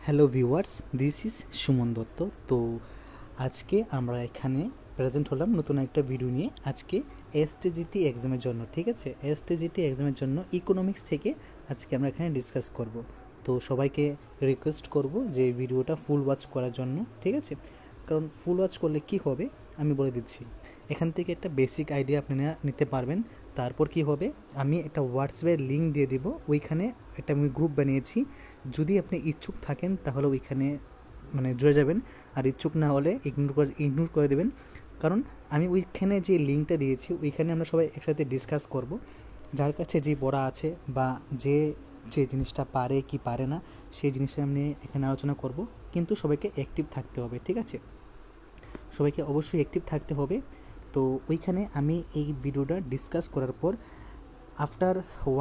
Hello viewers, this is Suman Dutta. তো আজকে আমরা এখানে প্রেজেন্ট হলাম নতুন একটা ভিডিও নিয়ে। আজকে এসটিজিটি এক্সামের জন্য, ঠিক আছে, এসটিজিটি এক্সামের জন্য ইকোনমিক্স থেকে আজকে আমরা এখানে ডিসকাস করব। তো সবাইকে রিকোয়েস্ট করব যে ভিডিওটা ফুল ওয়াচ করার জন্য, ঠিক আছে। কারণ ফুল ওয়াচ করলে কি হবে আমি বলে দিচ্ছি। এখান থেকে একটা বেসিক আইডিয়া আপনি নিতে পারবেন। তারপর কি হবে, আমি একটা হোয়াটসঅ্যাপের লিঙ্ক দিয়ে দিব, ওইখানে একটা আমি গ্রুপ বানিয়েছি। যদি আপনি ইচ্ছুক থাকেন তাহলে ওইখানে জুড়ে যাবেন, আর ইচ্ছুক না হলে ইগনোর করে দেবেন। কারণ আমি ওইখানে যে লিঙ্কটা দিয়েছি ওইখানে আমরা সবাই একসাথে ডিসকাস করব। যার কাছে যে পড়া আছে বা যে যে জিনিসটা পারে কি পারে না সেই জিনিসটা আমি এখানে আলোচনা করব। কিন্তু সবাইকে অ্যাক্টিভ থাকতে হবে, ঠিক আছে, সবাইকে অবশ্যই অ্যাক্টিভ থাকতে হবে। তো ওইখানে আমি এই ভিডিওটা ডিসকাস করার পর আফটার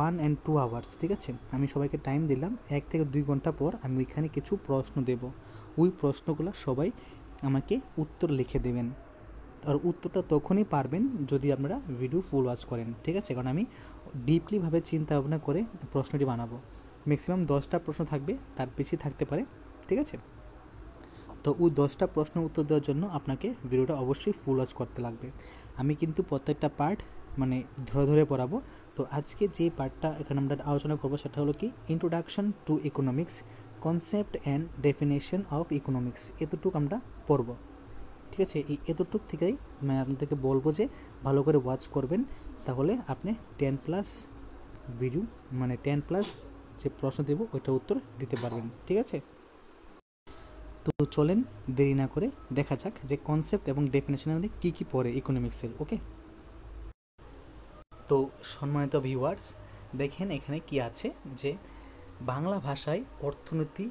1 and 2 hours, ঠিক আছে, আমি সবাইকে টাইম দিলাম 1 থেকে 2 ঘন্টা পর আমি ওইখানে কিছু প্রশ্ন দেব। ওই প্রশ্নগুলো সবাই আমাকে উত্তর লিখে দেবেন। আর উত্তরটা তখনই পারবেন যদি আপনারা ভিডিও ফুল ওয়াচ করেন, ঠিক আছে। কারণ আমি ডিপলিভাবে চিন্তা ভাবনা করে প্রশ্নটি বানাবো। ম্যাক্সিমাম 10টা প্রশ্ন থাকবে, তার বেশি থাকতে পারে, ঠিক আছে। তো ওই 10টা প্রশ্নের উত্তর দেওয়ার জন্য আপনাকে ভিডিওটা অবশ্যই ফুল ওয়াচ করতে লাগবে। আমি কিন্তু প্রত্যেকটা পার্ট ধরে ধরে পড়াবো। তো আজকে যে পার্টটা এখানে আমরা আলোচনা করবো সেটা হলো কি, introduction to economics, concept and definition of economics. এতটুকু আমরা পড়বো, ঠিক আছে। এই এতটুক থেকেই আমি আপনাদেরকে বলবো যে ভালো করে ওয়াচ করবেন, তাহলে আপনি 10+ ভিডিও 10+ যে প্রশ্ন দেবো ওইটার উত্তর দিতে পারবেন, ঠিক আছে। তো চলেন দেরি না করে দেখা যাক যে কনসেপ্ট এবং ডেফিনেশনের মধ্যে কী কী পড়ে ইকোনমিক্সের। ওকে, তো সম্মানিত ভিউয়ার্স, দেখেন এখানে কি আছে যে বাংলা ভাষায় অর্থনীতি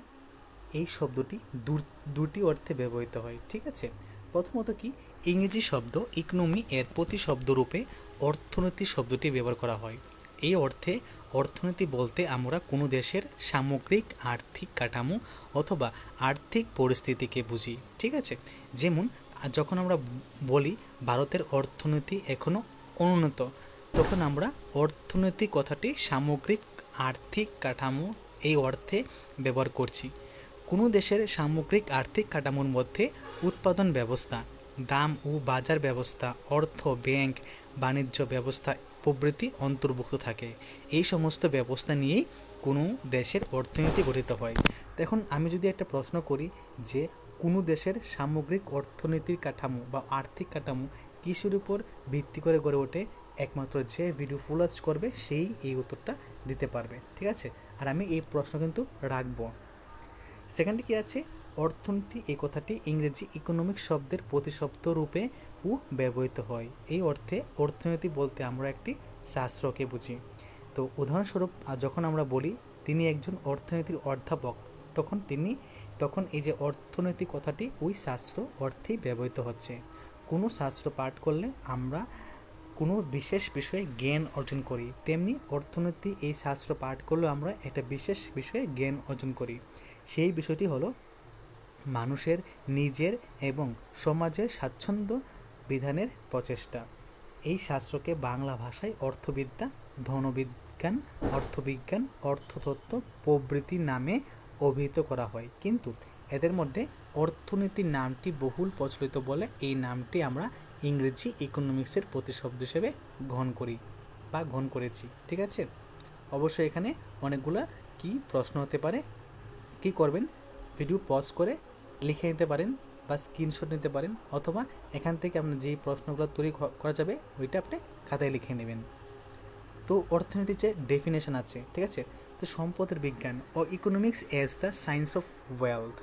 এই শব্দটি দুটি অর্থে ব্যবহৃত হয়, ঠিক আছে। প্রথমত কি, ইংরেজি শব্দ ইকোনমি এর প্রতিশব্দরূপে অর্থনীতি শব্দটি ব্যবহার করা হয়। এই অর্থে অর্থনীতি বলতে আমরা কোনো দেশের সামগ্রিক আর্থিক কাঠামো অথবা আর্থিক পরিস্থিতিকে বুঝি, ঠিক আছে। যেমন যখন আমরা বলি ভারতের অর্থনীতি এখনও অনুন্নত, তখন আমরা অর্থনীতি কথাটি সামগ্রিক আর্থিক কাঠামো এই অর্থে ব্যবহার করছি। কোনো দেশের সামগ্রিক আর্থিক কাঠামোর মধ্যে উৎপাদন ব্যবস্থা, দাম ও বাজার ব্যবস্থা, অর্থ, ব্যাংক, বাণিজ্য ব্যবস্থা প্রভৃতি অন্তর্ভুক্ত থাকে। এই সমস্ত ব্যবস্থা নিয়েই কোনো দেশের অর্থনীতি গঠিত হয়। এখন আমি যদি একটা প্রশ্ন করি যে কোনো দেশের সামগ্রিক অর্থনীতির কাঠামো বা আর্থিক কাঠামো কিসের উপর ভিত্তি করে গড়ে ওঠে, একমাত্র যে ভিডিও ফুল ওয়াচ করবে সেই এই উত্তরটা দিতে পারবে, ঠিক আছে। আর আমি এই প্রশ্ন কিন্তু রাখবো। সেকেন্ডে কী আছে, অর্থনীতি এই কথাটি ইংরেজি ইকোনমিক শব্দের প্রতিশব্দ রূপে ও ব্যবহৃত হয়। এই অর্থে অর্থনীতি বলতে আমরা একটি শাস্ত্রকে বুঝি। তো উদাহরণস্বরূপ যখন আমরা বলি তিনি একজন অর্থনীতির অধ্যাপক, তখন এই যে অর্থনীতি কথাটি ওই শাস্ত্র অর্থেই ব্যবহৃত হচ্ছে। কোনো শাস্ত্র পাঠ করলে আমরা কোনো বিশেষ বিষয়ে জ্ঞান অর্জন করি, তেমনি অর্থনীতি এই শাস্ত্র পাঠ করলেও আমরা একটা বিশেষ বিষয়ে জ্ঞান অর্জন করি। সেই বিষয়টি হলো মানুষের নিজের এবং সমাজের স্বাচ্ছন্দ্য বিধানের প্রচেষ্টা। এই শাস্ত্রকে বাংলা ভাষায় অর্থবিদ্যা, ধনবিজ্ঞান, অর্থবিজ্ঞান, অর্থতত্ত্ব প্রভৃতি নামে অভিহিত করা হয়। কিন্তু এদের মধ্যে অর্থনীতি নামটি বহুল প্রচলিত বলে এই নামটি আমরা ইংরেজি ইকোনমিক্সের প্রতিশব্দ হিসেবে গ্রহণ করেছি, ঠিক আছে। অবশ্যই এখানে অনেকগুলো কি প্রশ্ন হতে পারে। কি করবেন, ভিডিও পজ করে লিখে নিতে পারেন বা স্ক্রিনশট নিতে পারেন, অথবা এখান থেকে আপনার যেই প্রশ্নগুলো তৈরি করা যাবে ওইটা আপনি খাতায় লিখে নেবেন। তো অর্থনীতির যে ডেফিনেশন আছে, ঠিক আছে, তো সম্পদের বিজ্ঞান ও economics as the science of wealth.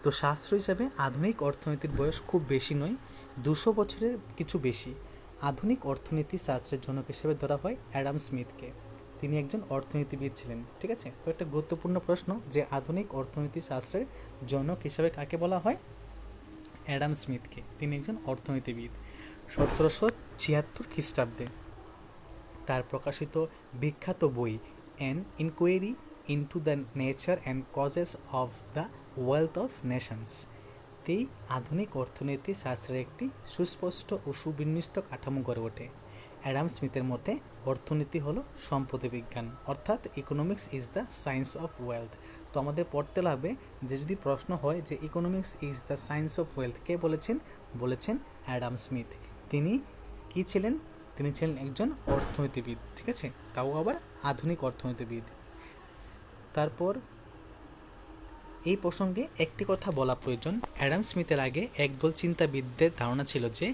তো শাস্ত্র হিসাবে আধুনিক অর্থনীতির বয়স খুব বেশি নয়, 200 বছরের কিছু বেশি। আধুনিক অর্থনীতি শাস্ত্রের জনক হিসেবে ধরা হয় অ্যাডাম স্মিথকে। তিনি একজন অর্থনীতিবিদ ছিলেন, ঠিক আছে। তো একটা গুরুত্বপূর্ণ প্রশ্ন যে আধুনিক অর্থনীতি শাস্ত্রের জনক হিসেবে কাকে বলা হয়, অ্যাডাম স্মিথকে। তিনি একজন অর্থনীতিবিদ। 1776 খ্রিস্টাব্দে তার প্রকাশিত বিখ্যাত বই an inquiry into the nature and causes of the wealth of nations তেই আধুনিক অর্থনীতি শাস্ত্রের একটি সুস্পষ্ট ও সুবিন্যস্ত কাঠামো গড়ে ওঠে। অ্যাডাম স্মিথের মতে অর্থনীতি হলো সম্পদ বিজ্ঞান, অর্থাৎ economics is the science of wealth. তো আমাদের পড়তে লাগবে যে যদি প্রশ্ন হয় যে economics is the science of wealth কে বলেছেন, বলেছেন অ্যাডাম স্মিথ। তিনি কি ছিলেন? তিনি ছিলেন একজন অর্থনীতিবিদ, ঠিক আছে, তাও আবার আধুনিক অর্থনীতিবিদ। তারপর এই প্রসঙ্গে একটি কথা বলা প্রয়োজন, অ্যাডাম স্মিথের আগে একদল চিন্তাবিদদের ধারণা ছিল যে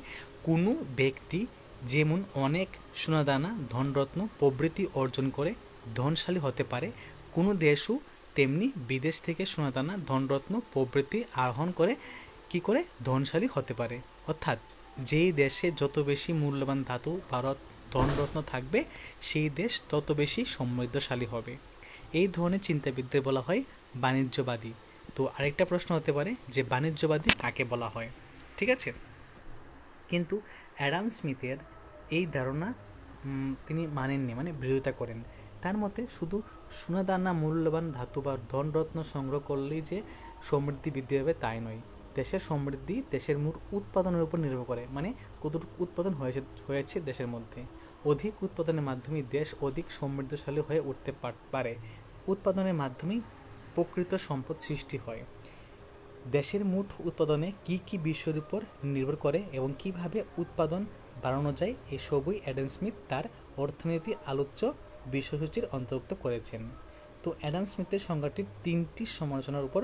কোনো ব্যক্তি যেমন অনেক সোনাদানা, ধনরত্ন প্রভৃতি অর্জন করে ধনশালী হতে পারে, কোনো দেশও তেমনি বিদেশ থেকে সোনাদানা, ধনরত্ন প্রভৃতি আহরণ করে কি করে ধনশালী হতে পারে। অর্থাৎ যেই দেশে যত বেশি মূল্যবান ধাতু বা ধনরত্ন থাকবে সেই দেশ তত বেশি সমৃদ্ধশালী হবে। এই ধরনের চিন্তাবিদদের বলা হয় বাণিজ্যবাদী। তো আরেকটা প্রশ্ন হতে পারে যে বাণিজ্যবাদী কাকে বলা হয়, ঠিক আছে। কিন্তু অ্যাডাম স্মিথের এই ধারণা তিনি মানেননি, মানে বিরোধিতা করেন। তার মতে শুধু সোনাদানা, মূল্যবান ধাতু বা ধনরত্ন সংগ্রহ করলেই যে সমৃদ্ধি বৃদ্ধি হবে তাই নয়। দেশের সমৃদ্ধি দেশের মূল উৎপাদনের উপর নির্ভর করে, মানে কতটুকু উৎপাদন হয়েছে দেশের মধ্যে। অধিক উৎপাদনের মাধ্যমে দেশ অধিক সমৃদ্ধশালী হয়ে উঠতে পারে। উৎপাদনের মাধ্যমেই প্রকৃত সম্পদ সৃষ্টি হয়। দেশের মোট উৎপাদনে কি কি বিষয়ের উপর নির্ভর করে এবং কিভাবে উৎপাদন বাড়ানো যায়, এসবই অ্যাডাম স্মিথ তার অর্থনীতি আলোচ্য বিষয়সূচির অন্তর্ভুক্ত করেছেন। তো অ্যাডাম স্মিথের সংজ্ঞাটির তিনটি সমালোচনার উপর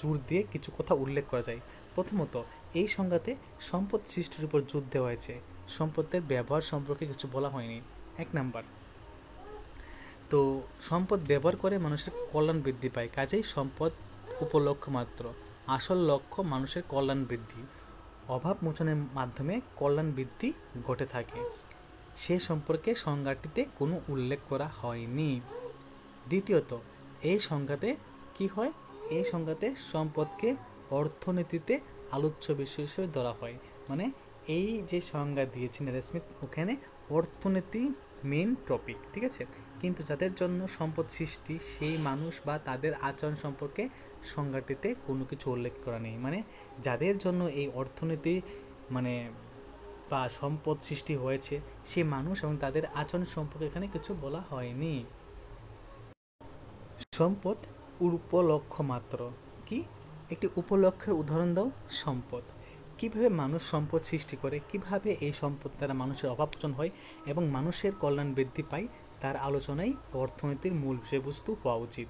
জোর দিয়ে কিছু কথা উল্লেখ করা যায়। প্রথমত, এই সংজ্ঞাতে সম্পদ সৃষ্টির উপর জোর দেওয়া হয়েছে, সম্পদের ব্যবহার সম্পর্কে কিছু বলা হয়নি। 1 নাম্বার, তো সম্পদ ব্যবহার করে মানুষের কল্যাণ বৃদ্ধি পায়, কাজেই সম্পদ উপলক্ষ্য মাত্র, আসল লক্ষ্য মানুষের কল্যাণ বৃদ্ধি। অভাব মোচনের মাধ্যমে কল্যাণ বৃদ্ধি ঘটে থাকে, সে সম্পর্কে সংজ্ঞাটিতে কোনো উল্লেখ করা হয়নি। দ্বিতীয়ত, এই সংজ্ঞাতে কি হয়? এই সংজ্ঞাতে সম্পদকে অর্থনীতিতে আলোচ্য বিষয় হিসেবে ধরা হয়, মানে এই যে সংজ্ঞা দিয়েছেন অ্যাডাম স্মিথ, ওখানে অর্থনীতি মেন টপিক, ঠিক আছে। কিন্তু যাদের জন্য সম্পদ সৃষ্টি সেই মানুষ বা তাদের আচরণ সম্পর্কে সংজ্ঞাটিতে কোনো কিছু উল্লেখ করা নেই, মানে যাদের জন্য এই অর্থনীতি বা সম্পদ সৃষ্টি হয়েছে সেই মানুষ এবং তাদের আচরণ সম্পর্কে এখানে কিছু বলা হয়নি। সম্পদ উপলক্ষ্য মাত্র, কি একটি উপলক্ষের উদাহরণ দাও। সম্পদ, কিভাবে মানুষ সম্পদ সৃষ্টি করে, কিভাবে এই সম্পদ দ্বারা মানুষের অভাবমোচন হয় এবং মানুষের কল্যাণ বৃদ্ধি পায়, তার আলোচনাই অর্থনীতির মূল বিষয়বস্তু হওয়া উচিত।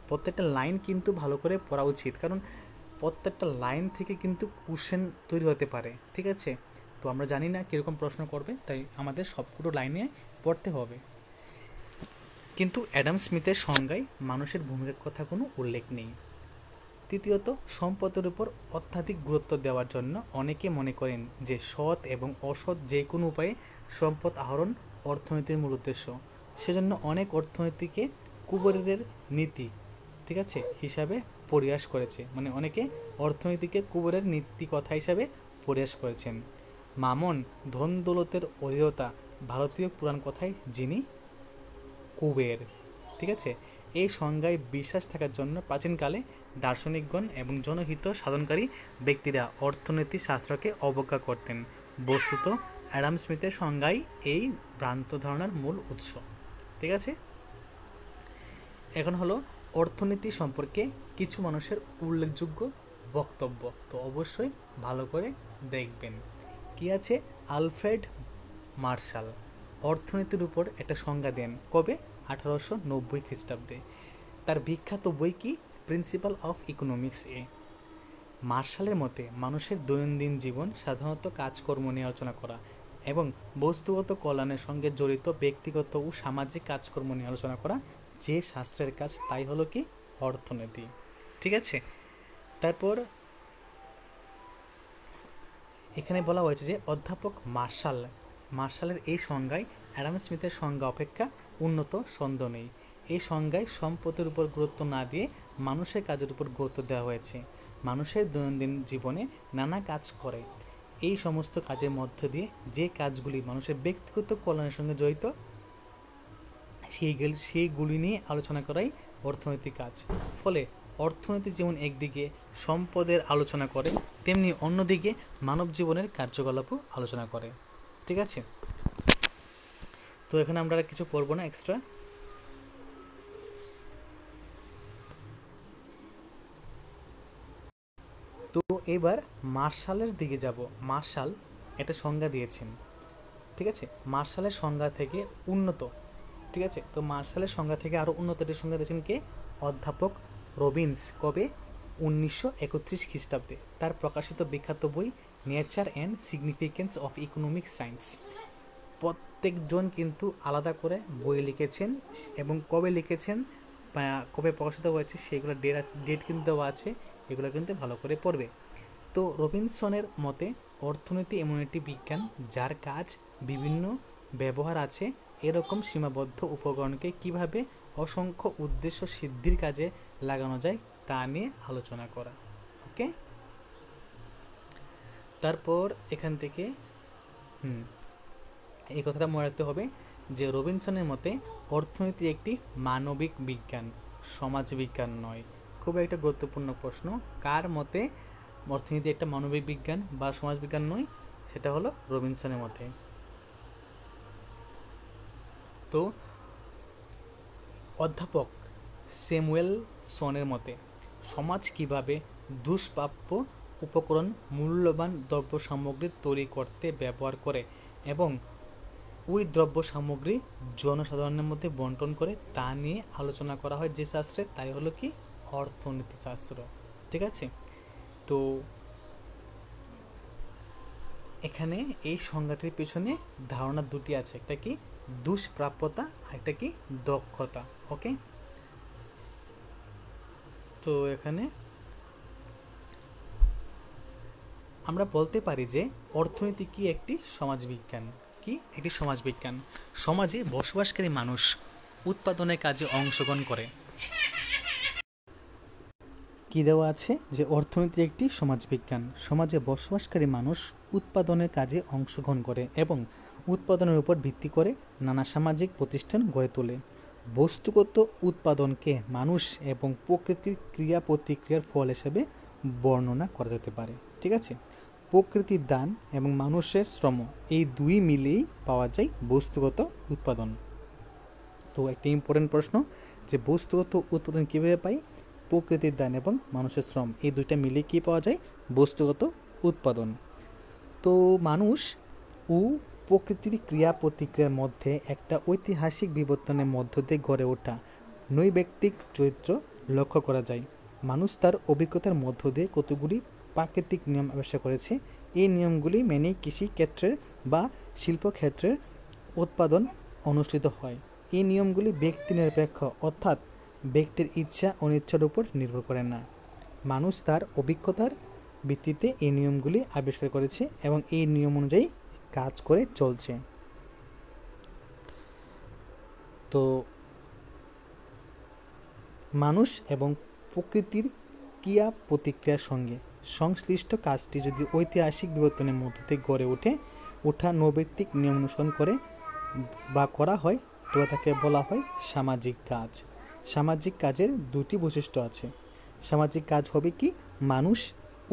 প্রত্যেকটা লাইন কিন্তু ভালো করে পড়া উচিত, কারণ প্রত্যেকটা লাইন থেকে কিন্তু কোশ্চেন তৈরি হতে পারে, ঠিক আছে। তো আমরা জানি না কীরকম প্রশ্ন করবে, তাই আমাদের সবগুলো লাইনে পড়তে হবে। কিন্তু অ্যাডাম স্মিথের সংজ্ঞায় মানুষের ভূমিকার কথা কোনো উল্লেখ নেই। তৃতীয়ত, সম্পদের উপর অত্যাধিক গুরুত্ব দেওয়ার জন্য অনেকে মনে করেন যে সৎ এবং অসৎ যে কোনো উপায়ে সম্পদ আহরণ অর্থনীতির মূল উদ্দেশ্য। সেজন্য অনেক অর্থনীতিকে কুবেরের নীতি, ঠিক আছে, হিসাবে পরিহাস করেছে, মানে অনেকে অর্থনীতিকে কুবেরের নীতি কথা হিসাবে পরিহাস করেছেন। মামন, ধন দৌলতের অধীরতা, ভারতীয় পুরাণ কথায় যিনি কুবের, ঠিক আছে। এই সংজ্ঞায় বিশ্বাস থাকার জন্য প্রাচীনকালে দার্শনিকগণ এবং জনহিত সাধনকারী ব্যক্তিরা অর্থনীতি শাস্ত্রকে অবজ্ঞা করতেন। বস্তুত অ্যাডাম স্মিথের সংজ্ঞাই এই ভ্রান্ত ধারণার মূল উৎস, ঠিক আছে। এখন হলো অর্থনীতি সম্পর্কে কিছু মানুষের উল্লেখযোগ্য বক্তব্য, তো অবশ্যই ভালো করে দেখবেন। কি আছে? আলফ্রেড মার্শাল অর্থনীতির উপর একটা সংজ্ঞা দেন, কবে? 1890 খ্রিস্টাব্দে। তার বিখ্যাত বই কি? প্রিন্সিপাল অফ ইকোনমিক্স এ। মার্শালের মতে মানুষের দৈনন্দিন জীবন সাধারণত কাজকর্ম নিয়ে আলোচনা করা এবং বস্তুগত কল্যাণের সঙ্গে জড়িত ব্যক্তিগত ও সামাজিক কাজকর্ম নিয়ে আলোচনা করা যে শাস্ত্রের কাজ, তাই হলো কি অর্থনীতি, ঠিক আছে। তারপর এখানে বলা হয়েছে যে অধ্যাপক মার্শালের এই সংজ্ঞায় অ্যাডাম স্মিথের সংজ্ঞা অপেক্ষা উন্নত সন্দেহ নেই। এই সংজ্ঞায় সম্পদের উপর গুরুত্ব না দিয়ে মানুষের কাজের উপর গুরুত্ব দেওয়া হয়েছে। মানুষের দৈনন্দিন জীবনে নানা কাজ করে, এই সমস্ত কাজের মধ্য দিয়ে যে কাজগুলি মানুষের ব্যক্তিগত কল্যাণের সঙ্গে জড়িত সেইগুলি নিয়ে আলোচনা করাই অর্থনৈতিক কাজ। ফলে অর্থনীতি যেমন একদিকে সম্পদের আলোচনা করে, তেমনি অন্যদিকে মানব জীবনের কার্যকলাপও আলোচনা করে, ঠিক আছে। তো এখানে আমরা আর কিছু পড়বো না এক্সট্রা। তো এবার মার্শালের দিকে যাব। মার্শাল একটা সংজ্ঞা দিয়েছেন, ঠিক আছে। মার্শালের সংজ্ঞা থেকে উন্নত, ঠিক আছে। তো মার্শালের সংজ্ঞা থেকে আরও উন্নত একটি সংজ্ঞা দিয়েছেন কে? অধ্যাপক রবিন্স। কবে? 1931 খ্রিস্টাব্দে তার প্রকাশিত বিখ্যাত বই nature and significance of economic science. প্রত্যেকজন কিন্তু আলাদা করে বই লিখেছেন, এবং কবে লিখেছেন বা কবে প্রকাশিত হয়েছে সেগুলো ডেট কিন্তু দেওয়া আছে, এগুলো কিন্তু ভালো করে পড়বে। তো রবিনসনের মতে অর্থনীতি এমন একটি বিজ্ঞান যার কাজ বিভিন্ন ব্যবহার আছে এরকম সীমাবদ্ধ উপকরণকে কিভাবে অসংখ্য উদ্দেশ্য সিদ্ধির কাজে লাগানো যায় তা নিয়ে আলোচনা করা। ওকে, তারপর এখান থেকে এই কথাটা মনে রাখতে হবে যে রবিনসনের মতে অর্থনীতি একটি মানবিক বিজ্ঞান, সমাজ বিজ্ঞান নয়। খুব একটা গুরুত্বপূর্ণ প্রশ্ন, কার মতে অর্থনীতি একটা মানবিক বিজ্ঞান বা সমাজ বিজ্ঞান নয়? সেটা হলো রবিনসনের মতে। তো অধ্যাপক স্যামুয়েলসনের মতে সমাজ কিভাবে দুষ্প্রাপ্য উপকরণ মূল্যবান দ্রব্য সামগ্রী তৈরি করতে ব্যবহার করে এবং ওই দ্রব্য সামগ্রী জনসাধারণের মধ্যে বন্টন করে তা নিয়ে আলোচনা করা হয় যে শাস্ত্রে, তাই হলো কি অর্থনীতি শাস্ত্র, ঠিক আছে। তো এখানে এই সংজ্ঞাটির পেছনে ধারণা দুটি আছে, একটা কি দুষ্প্রাপ্যতা আর একটা কি দক্ষতা। ওকে, তো এখানে আমরা বলতে পারি যে অর্থনীতি কি একটি সমাজবিজ্ঞান। কি একটি সমাজবিজ্ঞান? সমাজে বসবাসকারী মানুষ উৎপাদনের কাজে অংশগ্রহণ করে। কি দেওয়া আছে যে অর্থনীতি একটি সমাজবিজ্ঞান, সমাজে বসবাসকারী মানুষ উৎপাদনের কাজে অংশগ্রহণ করে এবং উৎপাদনের উপর ভিত্তি করে নানা সামাজিক প্রতিষ্ঠান গড়ে তোলে। বস্তুগত উৎপাদনকে মানুষ এবং প্রকৃতির ক্রিয়া প্রতিক্রিয়ার ফল হিসেবে বর্ণনা করা যেতে পারে, ঠিক আছে। প্রকৃতির দান এবং মানুষের শ্রম এই দুই মিলেই পাওয়া যায় বস্তুগত উৎপাদন। তো একটা ইম্পর্টেন্ট প্রশ্ন যে বস্তুগত উৎপাদন কীভাবে পাই? প্রকৃতির দান এবং মানুষের শ্রম এই দুইটা মিলে কি পাওয়া যায়? বস্তুগত উৎপাদন। তো মানুষ ও প্রকৃতির ক্রিয়া প্রতিক্রিয়ার মধ্যে একটা ঐতিহাসিক বিবর্তনের মধ্য দিয়ে গড়ে ওঠা নৈব্যক্তিক চরিত্র লক্ষ্য করা যায়। মানুষ তার অভিজ্ঞতার মধ্য দিয়ে কতগুলি প্রাকৃতিক নিয়ম আবিষ্কার করেছে। এই নিয়মগুলি মেনেই কৃষিক্ষেত্রের বা শিল্পক্ষেত্রের উৎপাদন অনুষ্ঠিত হয়। এই নিয়মগুলি ব্যক্তি নিরপেক্ষ, অর্থাৎ ব্যক্তির ইচ্ছা অনিচ্ছার উপর নির্ভর করে না। মানুষ তার অভিজ্ঞতার ভিত্তিতে এই নিয়মগুলি আবিষ্কার করেছে এবং এই নিয়ম অনুযায়ী কাজ করে চলছে। তো মানুষ এবং প্রকৃতির ক্রিয়া প্রতিক্রিয়ার সঙ্গে সংশ্লিষ্ট কাজটি যদি ঐতিহাসিক বিবর্তনের মধ্য থেকে গড়ে ওঠা নৈতিক নিয়ম অনুসরণ করে বা করা হয় তবে তাকে বলা হয় সামাজিক কাজ। সামাজিক কাজের দুটি বৈশিষ্ট্য আছে। সামাজিক কাজ হবে কি মানুষ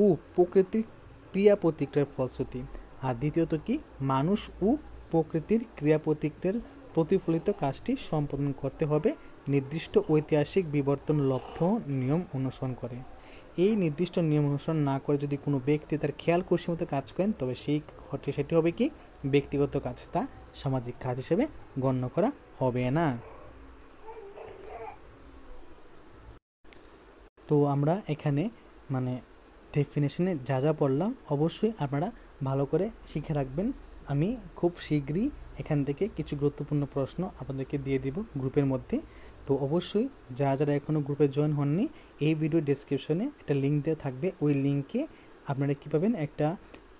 ও প্রকৃতির ক্রিয়া প্রতিক্রিয়ার ফলশ্রুতি, আর দ্বিতীয়ত কি মানুষ ও প্রকৃতির ক্রিয়া প্রতিক্রিয়ার প্রতিফলিত কাজটি সম্পাদন করতে হবে নির্দিষ্ট ঐতিহাসিক বিবর্তন লব্ধ নিয়ম অনুসরণ করে। এই নির্দিষ্ট নিয়ম অনুসরণ না করে যদি কোনো ব্যক্তি তার খেয়াল খুশি মতো কাজ করেন তবে সেটি হবে কি ব্যক্তিগত কাজ, তা সামাজিক কাজ হিসেবে গণ্য করা হবে না। তো আমরা এখানে ডেফিনেশনে যা যা পড়লাম অবশ্যই আপনারা ভালো করে শিখে রাখবেন। আমি খুব শীঘ্রই এখান থেকে কিছু গুরুত্বপূর্ণ প্রশ্ন আপনাদেরকে দিয়ে দিব গ্রুপের মধ্যে। তো অবশ্যই যারা যারা এখনও গ্রুপে জয়েন হননি, এই ভিডিও ডেসক্রিপশনে একটা লিঙ্ক দেওয়া থাকবে, ওই লিঙ্কে আপনারা কী পাবেন, একটা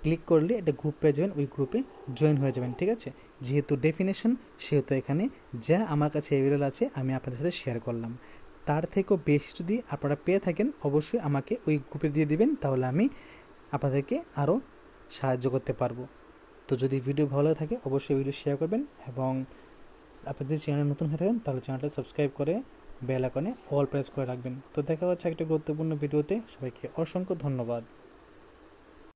ক্লিক করলে একটা গ্রুপ পেয়ে যাবেন, ওই গ্রুপে জয়েন হয়ে যাবেন, ঠিক আছে। যেহেতু ডেফিনেশন সেহেতু এখানে যা আমার কাছে অ্যাভেলেবল আছে আমি আপনাদের সাথে শেয়ার করলাম। তার থেকেও বেশি যদি আপনারা পেয়ে থাকেন অবশ্যই আমাকে ওই গ্রুপে দিয়ে দিবেন, তাহলে আমি আপনাদেরকে আরও সাহায্য করতে পারবো। তো যদি ভিডিও ভালো থাকে অবশ্যই ভিডিও শেয়ার করবেন এবং আপনাদের চ্যানেল নতুন হয়ে থাকেন তাহলে চ্যানেলটা সাবস্ক্রাইব করে বেল আইকনে অল প্রেস করে রাখবেন। তো দেখা হচ্ছে একটা গুরুত্বপূর্ণ ভিডিওতে। সবাইকে অসংখ্য ধন্যবাদ।